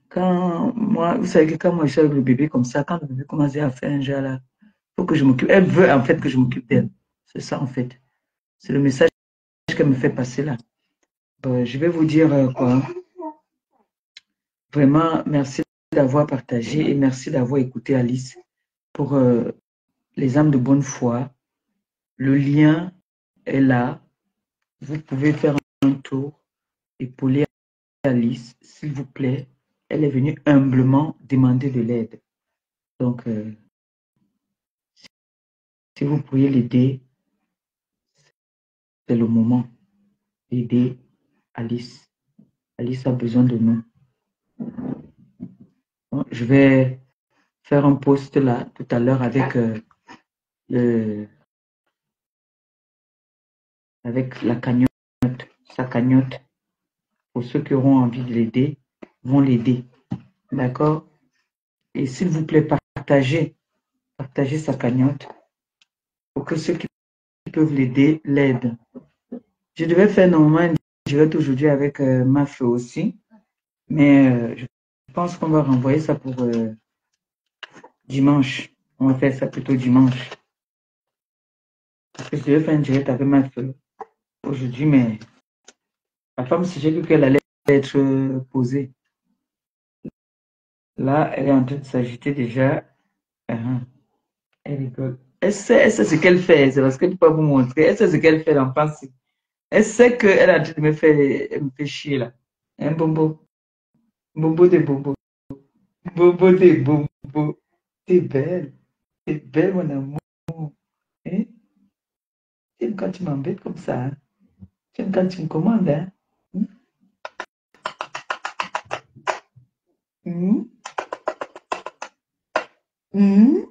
quand moi, vous savez que quand moi je suis avec le bébé comme ça, quand le bébé commence à faire un genre là, il faut que je m'occupe. Elle veut en fait que je m'occupe d'elle. C'est ça en fait. C'est le message qu'elle me fait passer là. Je vais vous dire quoi. Vraiment, merci d'avoir partagé et merci d'avoir écouté Alice pour les âmes de bonne foi. Le lien est là. Vous pouvez faire un tour, épauler Alice, s'il vous plaît. Elle est venue humblement demander de l'aide. Donc, si vous pourriez l'aider, c'est le moment d'aider Alice. Alice a besoin de nous. Bon, je vais faire un post là tout à l'heure avec, avec la cagnotte, sa cagnotte. Pour ceux qui auront envie de l'aider, vont l'aider. D'accord? Et s'il vous plaît, partagez sa cagnotte pour que ceux qui peuvent l'aider l'aident. Je devais faire normalement une direct aujourd'hui avec ma fille aussi, mais je pense qu'on va renvoyer ça pour dimanche. On va faire ça plutôt dimanche. Parce que je devais faire une direct avec ma fille aujourd'hui, mais la femme, si j'ai vu qu'elle allait être posée. Là, elle est en train de s'agiter déjà. Elle rigole. Elle sait ce qu'elle fait. C'est parce qu'elle ne peut pas vous montrer. Elle sait ce qu'elle fait dans le passé. Elle sait qu'elle est en train de me faire chier là. Un bobo. Bobo de bobo. Bobo de bobo. T'es belle. T'es belle, mon amour. Hein? T'aimes quand tu m'embêtes comme ça. Hein? T'aimes quand tu me commandes. Hein? Hum, hum,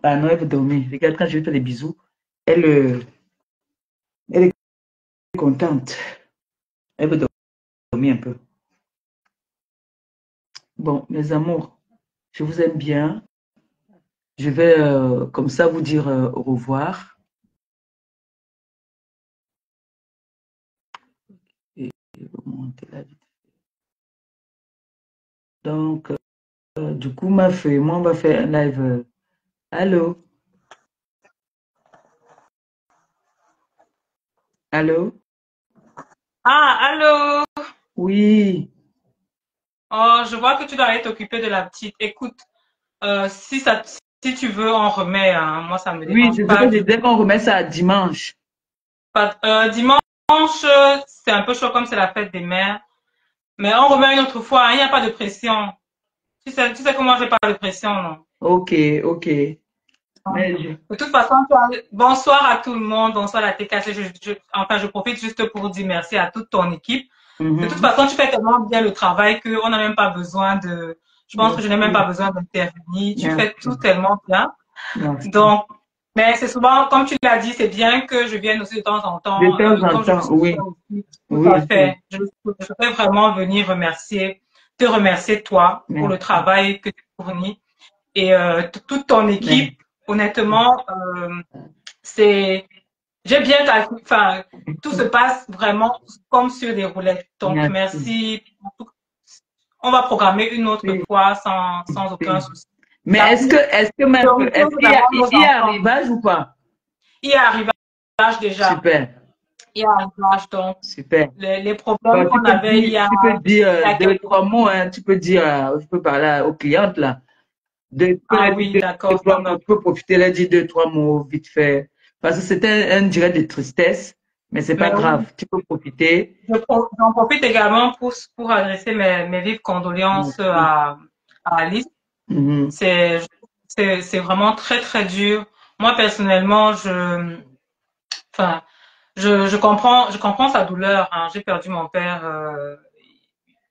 Ah non, elle veut dormir. Regarde, quand je lui fais les bisous, elle est contente. Elle veut dormir un peu. Bon, mes amours, je vous aime bien. Je vais comme ça vous dire au revoir. Et monter la vite. Donc, du coup, ma fille, moi, on va faire un live. Allô? Allô? Ah, allô? Oui. Oh, je vois que tu dois aller t'occuper de la petite. Écoute, si tu veux, on remet, hein. Moi, ça me Oui, dérange c'est ce pas que je du disais qu'on remet ça à dimanche. Dimanche, c'est un peu chaud comme c'est la fête des mères. Mais on remet une autre fois, hein. Il n'y a pas de pression. Tu sais comment j'ai pas de pression, non? Ok, ok. Mais De toute façon, bonsoir à tout le monde. Bonsoir à la TKC. Enfin, je profite juste pour dire merci à toute ton équipe. De toute mhm, façon, tu fais tellement bien le travail qu'on n'a même pas besoin de, je pense que je n'ai même pas merci, besoin d'intervenir. Tu fais merci, tout tellement bien. merci. Donc, mais c'est souvent, comme tu l'as dit, c'est bien que je vienne aussi de temps en De temps, temps en comme je le temps, suis oui, aussi. Tout oui, à oui. fait. Je vais vraiment venir te remercier toi pour le Merci, travail que tu fournis et toute ton merci, équipe. Honnêtement, c'est, j'ai bien calculé, enfin, tout se passe vraiment comme sur des roulettes. Donc, merci. merci. On va programmer une autre Oui, fois sans aucun oui. souci. Mais La est-ce priorité, c'est qu'il d'abord nos y a enfants. arrivage ou pas? Il y a arrivage déjà. Super, Il y a arrivage. Donc, super. les problèmes Bon, qu'on avait tu peux dire il y a deux, quelques... trois mots, hein. Tu peux dire, je peux parler aux clientes là. Tu peux Ah leur dire oui, deux, d'accord, ça trois mots. marche. Tu peux profiter, leur dire deux, trois mots vite fait. Parce que c'était un direct de tristesse, mais c'est pas Mais oui, grave. Tu peux profiter. j'en profite également pour adresser mes vives condoléances Merci. à Alice. Mhm. C'est, c'est vraiment très, très dur. Moi, personnellement, enfin, je comprends sa douleur, hein. J'ai perdu mon père,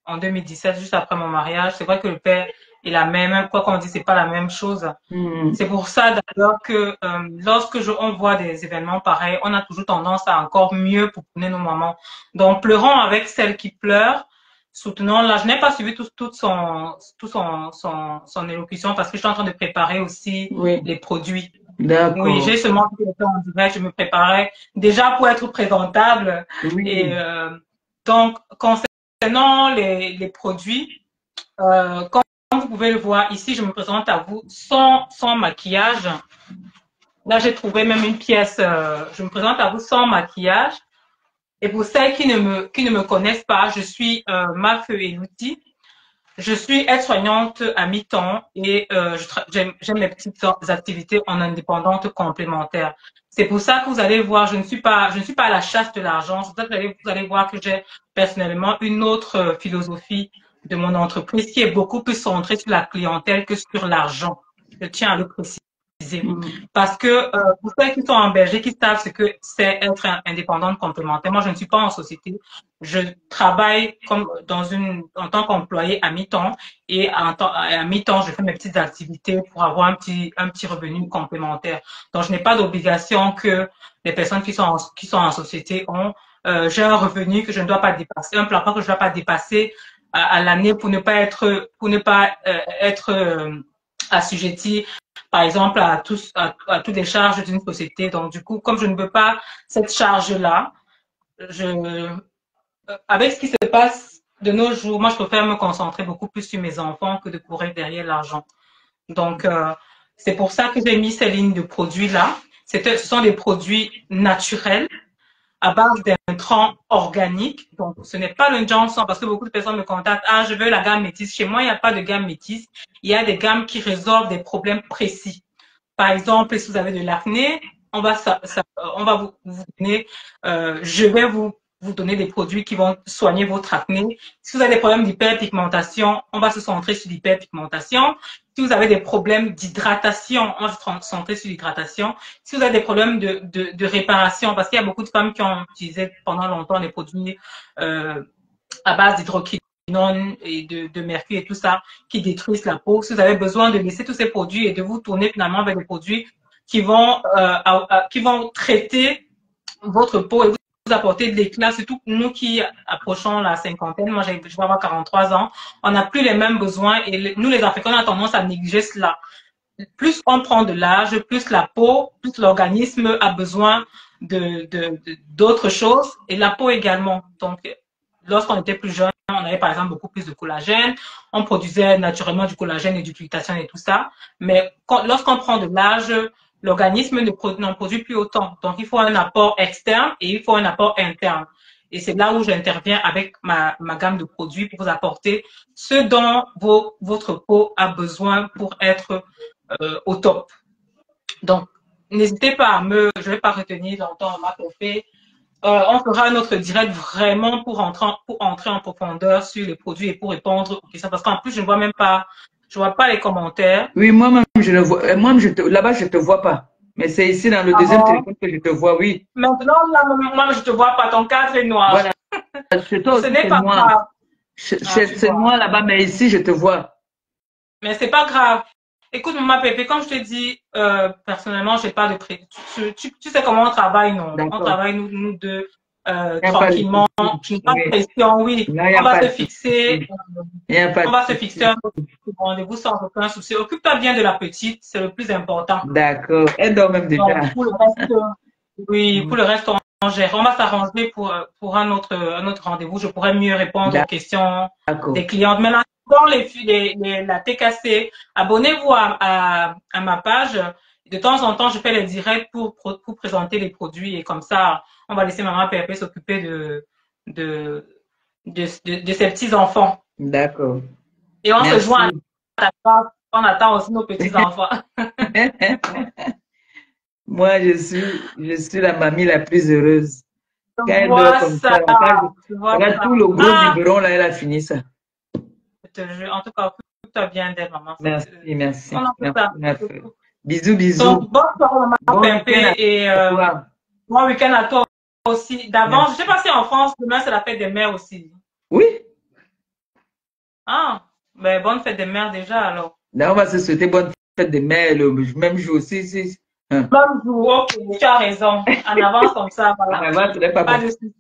en 2017, juste après mon mariage. C'est vrai que le père et la mère, même quoi qu'on dit, c'est pas la même chose. Mhm. C'est pour ça d'ailleurs que on voit des événements pareils, on a toujours tendance à encore mieux pouponner nos mamans. Donc pleurons avec celle qui pleure, soutenons là. Je n'ai pas suivi son élocution parce que je suis en train de préparer aussi Oui, les produits. Oui, j'ai d'accord. seulement fait le temps en direct, je me préparais déjà pour être présentable. Et Oui, donc, concernant les produits, comme vous pouvez le voir ici, je me présente à vous sans maquillage. Là, j'ai trouvé même une pièce, je me présente à vous sans maquillage. Et pour celles qui ne me connaissent pas, je suis Mafeu Elouti. Je suis aide-soignante à mi-temps et j'aime mes petites activités en indépendante complémentaire. C'est pour ça que vous allez voir, je ne suis pas à la chasse de l'argent. C'est pour ça que vous allez voir que j'ai personnellement une autre philosophie de mon entreprise qui est beaucoup plus centrée sur la clientèle que sur l'argent. Je tiens à le préciser. mhm. Parce que pour ceux qui sont en Belgique, qui savent ce que c'est être indépendante complémentaire, moi je ne suis pas en société. Je travaille en tant qu'employé à mi-temps et à mi-temps, je fais mes petites activités pour avoir un petit revenu complémentaire. Donc, je n'ai pas d'obligation que les personnes qui sont en société ont. J'ai un revenu que je ne dois pas dépasser, un plafond que je ne dois pas dépasser à l'année pour ne pas être assujetti, par exemple, à toutes les charges d'une société. Donc, du coup, comme je ne veux pas cette charge-là, je, avec ce qui se passe de nos jours, moi, je préfère me concentrer beaucoup plus sur mes enfants que de courir derrière l'argent. Donc, c'est pour ça que j'ai mis ces lignes de produits-là. Ce sont des produits naturels à base d'intrants organiques. Donc, ce n'est pas le Johnson parce que beaucoup de personnes me contactent. Ah, je veux la gamme métisse. Chez moi, il n'y a pas de gamme métisse. Il y a des gammes qui résolvent des problèmes précis. Par exemple, si vous avez de l'acné, on va vous donner, je vais vous donner des produits qui vont soigner votre acné. Si vous avez des problèmes d'hyperpigmentation, on va se centrer sur l'hyperpigmentation. Si vous avez des problèmes d'hydratation, on va se centrer sur l'hydratation. Si vous avez des problèmes de réparation, parce qu'il y a beaucoup de femmes qui ont utilisé pendant longtemps des produits à base d'hydroquinone et de mercure et tout ça, qui détruisent la peau. Si vous avez besoin de laisser tous ces produits et de vous tourner finalement vers des produits qui vont traiter votre peau et vous apporter de l'éclat, surtout nous qui approchons la cinquantaine. Moi, je vais avoir 43 ans. On n'a plus les mêmes besoins et nous, les Africains, on a tendance à négliger cela. Plus on prend de l'âge, plus la peau, plus l'organisme a besoin d'autres choses et la peau également. Donc, lorsqu'on était plus jeune, on avait par exemple beaucoup plus de collagène. On produisait naturellement du collagène et du glutathione et tout ça. Mais lorsqu'on prend de l'âge, l'organisme n'en produit plus autant. Donc, il faut un apport externe et il faut un apport interne. Et c'est là où j'interviens avec ma gamme de produits pour vous apporter ce dont votre peau a besoin pour être au top. Donc, n'hésitez pas je vais pas retenir longtemps ma café. On fera un autre direct vraiment pour entrer en profondeur sur les produits et pour répondre aux questions. Parce qu'en plus, je ne vois même pas, je vois pas les commentaires. Oui, moi-même, je le vois. Moi, là-bas, je te vois pas. Mais c'est ici dans le deuxième téléphone que je te vois, oui. Maintenant, là, moi, je te vois pas. Ton cadre est noir. Voilà. Ce n'est pas grave. C'est moi là-bas, mais ici, je te vois. Mais c'est pas grave. Écoute, maman Pépé, comme je te dis, personnellement, j'ai pas de prix. Tu sais comment on travaille, non? On travaille, nous deux, tranquillement. Je n'ai pas de pression, oui. On va se fixer. On va se fixer un rendez-vous sans aucun souci. Occupe-toi bien de la petite, c'est le plus important. D'accord. Elle dort même déjà. Donc, pour le reste, oui, pour le reste, on gère. On va s'arranger pour un autre rendez-vous. Je pourrais mieux répondre aux questions des clientes. Maintenant, dans la TKC, abonnez-vous à ma page. De temps en temps, je fais les directs pour présenter les produits et comme ça, on va laisser maman Pépé s'occuper de ses petits-enfants. D'accord. Et on se joint à la page. On attend aussi nos petits-enfants. Moi, je suis la mamie la plus heureuse. Quand elle dort comme ça, regarde tout le gros biberon, là, elle a fini ça. En tout cas, occupe-toi bien d'elle, maman. Merci. Merci. Bisous, bisous. Donc, bonne soirée, maman Pépé, et bon week-end à toi aussi. D'avance, je sais pas si en France, demain, c'est la fête des mères aussi. Oui. Ah, ben, bonne fête des mères déjà, alors. Là, on va se souhaiter bonne fête des mères le même jour aussi. Même jour, ok, tu as raison. En avance comme ça, voilà. Pas de souci.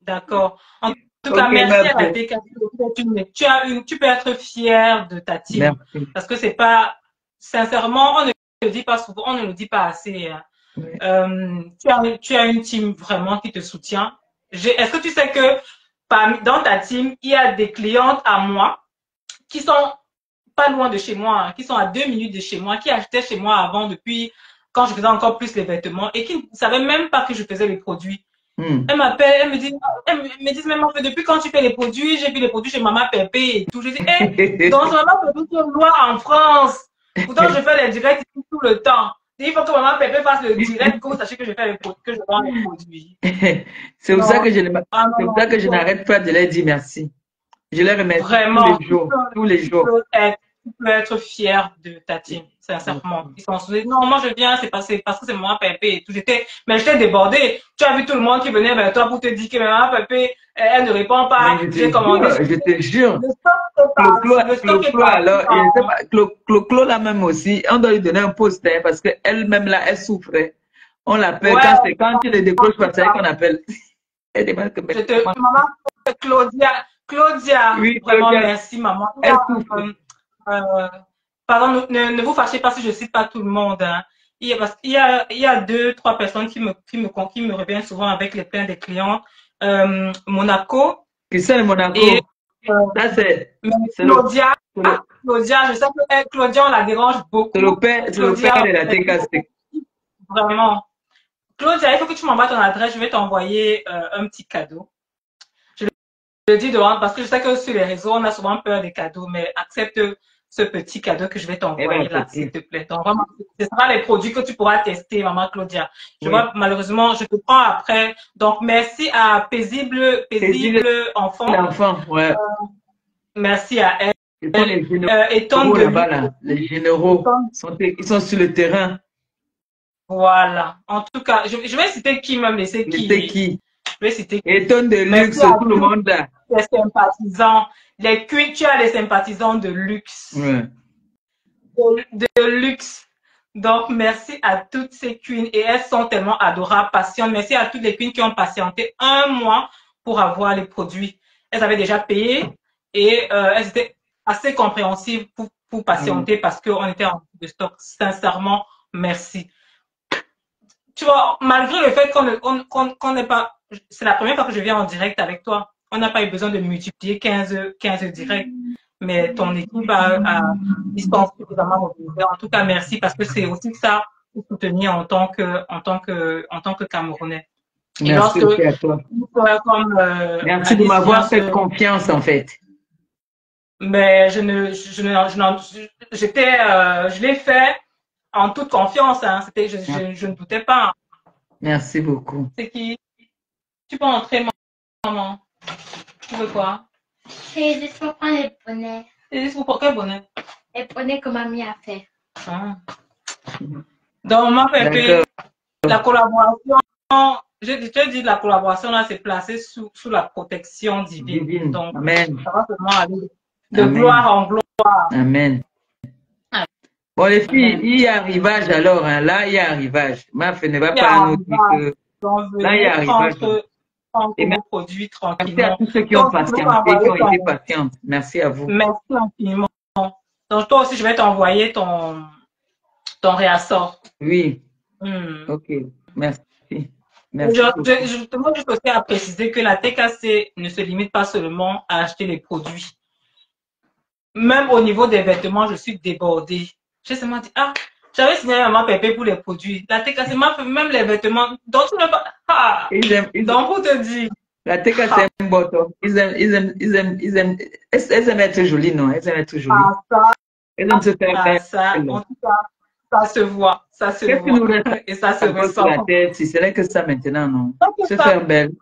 D'accord. En tout cas, merci à la TKC. Tu peux être fière de ta team. Merci. Parce que c'est pas, sincèrement, on ne le dit pas souvent, on ne le dit pas assez. Oui. Tu as une team vraiment qui te soutient. Est-ce que tu sais que dans ta team, il y a des clientes à moi qui sont pas loin de chez moi, qui sont à 2 minutes de chez moi, qui achetaient chez moi avant depuis quand je faisais encore plus les vêtements et qui ne savaient même pas que je faisais les produits. Elle m'appelle, elle me dit, maman, depuis quand tu fais les produits, j'ai vu les produits chez maman Pépé et tout. Je dis, donc maman Pépé, tu es loin en France. Pourtant, je fais les directs tout le temps. Il faut que maman Pépé fasse le direct, que vous sachiez que je fais les produits, que je vends les produits. C'est pour ça que je n'arrête pas de leur dire merci. Je les remercie vraiment, tous les jours. Tu peux être fier de ta team, sincèrement. Ils sont soudés. Non, moi je viens, c'est parce que c'est maman Pépé et tout. Mais j'étais débordée. Tu as vu tout le monde qui venait vers toi pour te dire que maman Pépé, elle ne répond pas. J'ai commandé. Je te jure. Clo là même aussi, on doit lui donner un poste parce qu'elle-même là, elle souffrait. On l'appelle quand tu le décroches, c'est ça qu'on appelle. Maman Claudia, oui, vraiment merci maman. Pardon, ne vous fâchez pas si je ne cite pas tout le monde. Hein. Il y a 2-3 personnes qui me reviennent souvent avec les plaintes des clients. Monaco. Qui c'est le Monaco? Et, ça c'est Claudia. Claudia, je sais que Claudia, on la dérange beaucoup. C'est le père de la TKC. Vraiment. Claudia, il faut que tu m'envoies ton adresse. Je vais t'envoyer un petit cadeau. Je le dis devant parce que je sais que sur les réseaux, on a souvent peur des cadeaux, mais accepte ce petit cadeau que je vais Elle va t'envoyer là, accepter. s'il te plaît. Donc, vraiment, ce sera les produits que tu pourras tester, maman Claudia. Je Oui. vois, malheureusement, je te prends après. Donc, merci à Paisible Paisible Enfant. l'enfant, ouais. Merci à elle. Ce sont les Étonne généraux de là-bas, luxe là. Les aussi. généraux. Ils sont sur le terrain. Voilà. En tout cas, je vais citer qui m'a laissé Mais c'est qui. qui? Je vais citer qui. Étonne de Merci luxe, à tout le tous monde là. les sympathisants. Les queens, tu as les sympathisants de luxe. Ouais. De luxe. Donc, merci à toutes ces queens et elles sont tellement adorables, patientes. Merci à toutes les queens qui ont patienté un mois pour avoir les produits. Elles avaient déjà payé et elles étaient assez compréhensives pour patienter parce qu'on était en de stock. Sincèrement, merci. Tu vois, malgré le fait qu'on n'ait pas, c'est la première fois que je viens en direct avec toi. On n'a pas eu besoin de multiplier 15 directs, mais ton équipe a dispensé suffisamment mobilisé. En tout cas, merci parce que c'est aussi ça pour soutenir en tant que Camerounais. Et Merci lorsque aussi à toi. comme Merci de Alice vient m'avoir fait confiance en fait. mais je l'ai fait en toute confiance. Hein. Je ne doutais pas. Hein. Merci beaucoup. C'est qui? Tu peux entrer, maman. Tu veux quoi? C'est juste pour prendre les bonnets. C'est juste pour quel bonnet? Les bonnets que mamie a fait. Ah. Donc, maman Pépé, la collaboration, je te dis, la collaboration là, c'est placé sous la protection divine. Donc, amen. Ça va seulement aller de gloire en gloire. Amen. Bon, les filles, il y a arrivage alors. Hein. Là, il y a arrivage. Maf ne va pas nous dire que. Là, il y a arrivage. Prendre vos produits tranquillement. Merci à tous ceux qui ont patienté, qui ont été patients. Merci à vous. Merci infiniment. Donc, toi aussi, je vais t'envoyer ton réassort. Oui. Ok. Merci. Merci. Je te juste aussi à préciser que la TKC ne se limite pas seulement à acheter les produits. Même au niveau des vêtements, je suis débordée. J'ai seulement dit, j'avais signé à ma Pépé pour les produits. La TKC m'a fait même les vêtements. Donc, tu ne pas. Donc, pour te dire. La TKC c'est un bottom. Ils aiment être jolies, non? Elles aiment être jolies. Elles aiment se faire belle. En tout cas, ça se voit. Ça se voit. Et ça se ressent. La tête, si ce n'est que ça maintenant, non? Se faire belle.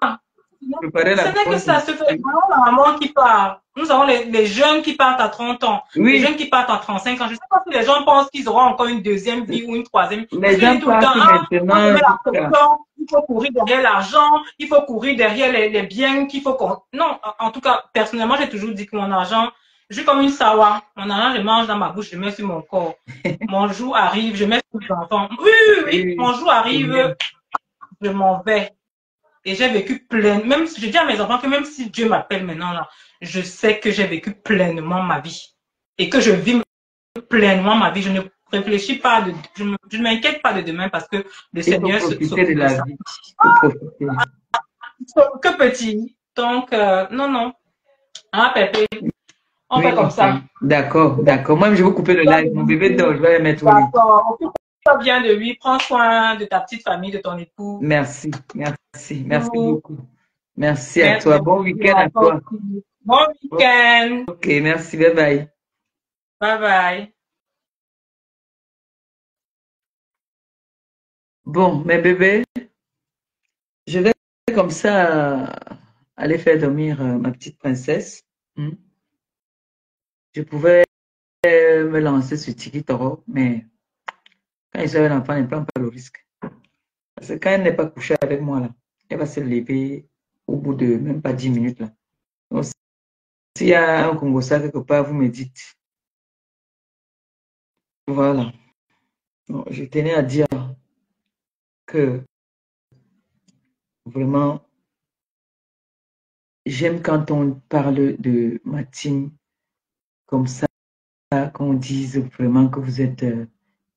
Ce n'est que ça se fait. Nous avons la maman qui part. Nous avons les jeunes qui partent à 30 ans. Oui. Les jeunes qui partent à 35 ans. Je ne sais pas si les gens pensent qu'ils auront encore une deuxième vie ou une troisième. Les gens partent maintenant. Il faut courir derrière l'argent. Il faut courir derrière les biens qu'il faut qu'on... Non, en tout cas, personnellement, j'ai toujours dit que mon argent, je suis comme une sawa. Mon argent, je mange dans ma bouche, je mets sur mon corps. Mon jour arrive, je mets sur mes enfants. Oui. Mon jour arrive, je m'en vais. Et j'ai vécu plein, même si je dis à mes enfants que même si Dieu m'appelle maintenant là, je sais que j'ai vécu pleinement ma vie. Et que je vis pleinement ma vie. Je ne réfléchis pas, je ne m'inquiète pas de demain parce que le Seigneur s'occupe de la vie. Que petit. Donc, non. Pépé. On fait comme ça. D'accord. Moi, je vais couper le live. Mon bébé dort, je vais le mettre au lit. D'accord. Bien de lui, prends soin de ta petite famille, de ton époux. Merci beaucoup. Merci à toi. Bon week-end à toi. Bon week-end. Ok, merci. Bye bye. Bye bye. Bon, mes bébés, je vais comme ça aller faire dormir ma petite princesse. Je pouvais me lancer sur TikTok, mais quand je suis avec l'enfant, elle ne prend pas le risque. Parce que quand elle n'est pas couchée avec moi, là, elle va se lever au bout de même pas 10 minutes. Là. Donc, s'il y a un Congossa quelque part, vous me dites. Voilà. Donc, je tenais à dire que vraiment, j'aime quand on parle de ma team comme ça, qu'on dise vraiment que vous êtes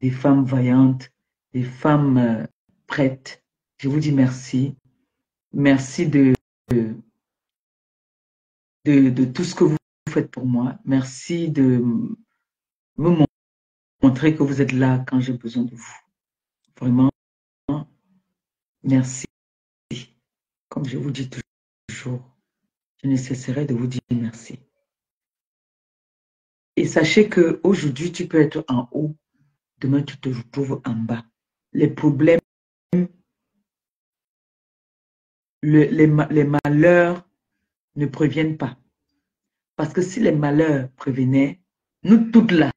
des femmes vaillantes, des femmes prêtes. Je vous dis merci. Merci de tout ce que vous faites pour moi. Merci de me montrer que vous êtes là quand j'ai besoin de vous. Vraiment, merci. Comme je vous dis toujours, je ne cesserai de vous dire merci. Et sachez qu'aujourd'hui, tu peux être en haut, demain, tu te retrouves en bas. Les problèmes, les malheurs ne préviennent pas. Parce que si les malheurs prévenaient, nous toutes là,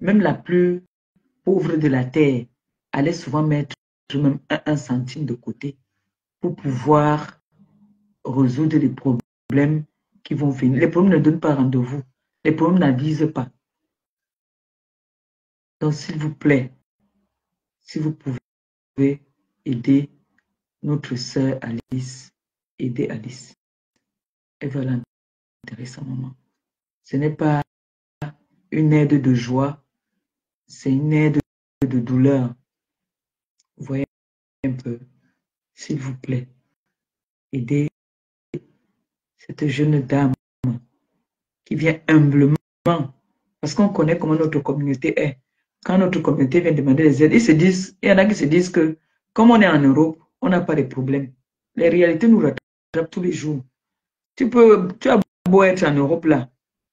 même la plus pauvre de la terre, allait souvent mettre même un centime de côté pour pouvoir résoudre les problèmes qui vont venir. Les problèmes ne donnent pas rendez-vous. Les problèmes n'avisent pas. Donc, s'il vous plaît, si vous pouvez aider notre sœur Alice, aidez Alice. Elle va l'intéresser à maman. Ce n'est pas une aide de joie, c'est une aide de douleur. Vous voyez un peu, s'il vous plaît, aidez cette jeune dame qui vient humblement, parce qu'on connaît comment notre communauté est. Quand notre communauté vient demander des aides, il y en a qui se disent que comme on est en Europe, on n'a pas de problème. Les réalités nous rattrapent tous les jours. Tu as beau être en Europe là.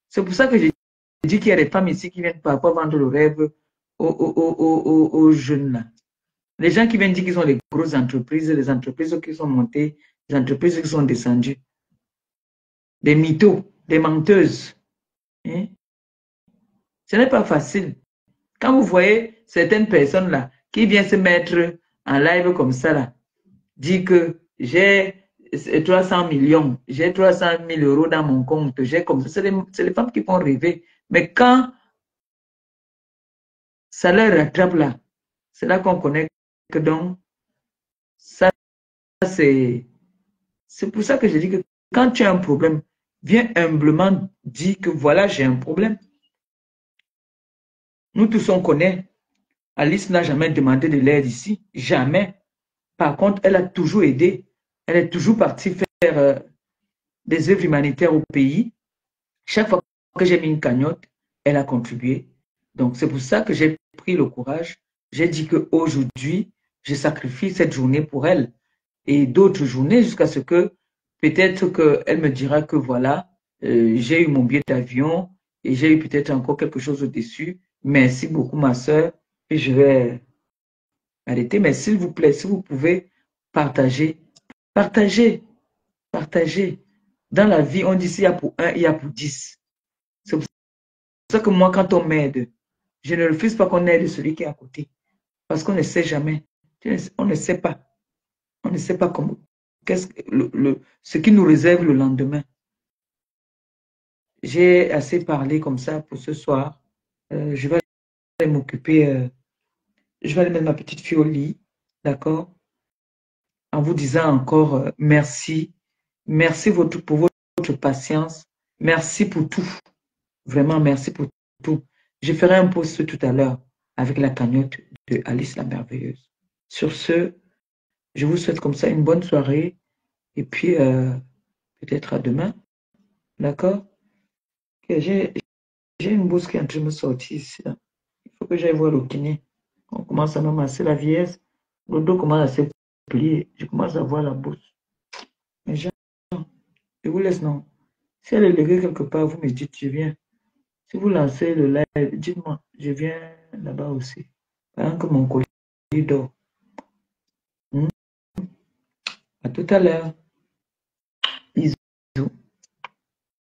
C'est pour ça que j'ai dit qu'il y a des femmes ici qui viennent parfois vendre le rêve aux jeunes là. Les gens qui viennent dire qu'ils ont des grosses entreprises, les entreprises qui sont montées, les entreprises qui sont descendues. Des mythos, des menteuses. Hein? Ce n'est pas facile. Quand vous voyez certaines personnes là qui viennent se mettre en live comme ça là, dire que j'ai 300 millions, j'ai 300 000 euros dans mon compte, j'ai comme ça, c'est les femmes qui font rêver. Mais quand ça leur rattrape là, c'est là qu'on connaît que donc, ça c'est pour ça que je dis que quand tu as un problème, viens humblement dire que voilà, j'ai un problème. Nous tous on connaît. Alice n'a jamais demandé de l'aide ici, jamais. Par contre, elle a toujours aidé. Elle est toujours partie faire des œuvres humanitaires au pays. Chaque fois que j'ai mis une cagnotte, elle a contribué. Donc, c'est pour ça que j'ai pris le courage. J'ai dit qu'aujourd'hui, je sacrifie cette journée pour elle et d'autres journées jusqu'à ce que peut-être qu'elle me dira que voilà, j'ai eu mon billet d'avion et j'ai eu peut-être encore quelque chose au-dessus. Merci beaucoup, ma soeur. Et je vais arrêter. Mais s'il vous plaît, si vous pouvez partager, partagez, partagez. Dans la vie, on dit s'il y a pour un, il y a pour 10. C'est pour ça que moi, quand on m'aide, je ne refuse pas qu'on aide celui qui est à côté. Parce qu'on ne sait jamais. On ne sait pas. On ne sait pas comment, ce qui nous réserve le lendemain. J'ai assez parlé comme ça pour ce soir. Je vais aller m'occuper. Je vais aller mettre ma petite fille au lit. D'accord? En vous disant encore merci. Merci pour votre patience. Merci pour tout. Vraiment, merci pour tout. Je ferai un post tout à l'heure avec la cagnotte de Alice la Merveilleuse. Sur ce, je vous souhaite comme ça une bonne soirée et puis peut-être à demain. D'accord? J'ai une bourse qui est en train de me sortir ici. Là. Il faut que j'aille voir le kiné. On commence à me masser la vieillesse. Le dos commence à se plier. Je commence à voir la bourse. Mais je vous laisse, non? Si elle est léguée quelque part, vous me dites, je viens. Si vous lancez le live, dites-moi, je viens là-bas aussi. Pendant que mon colis dort. À tout à l'heure.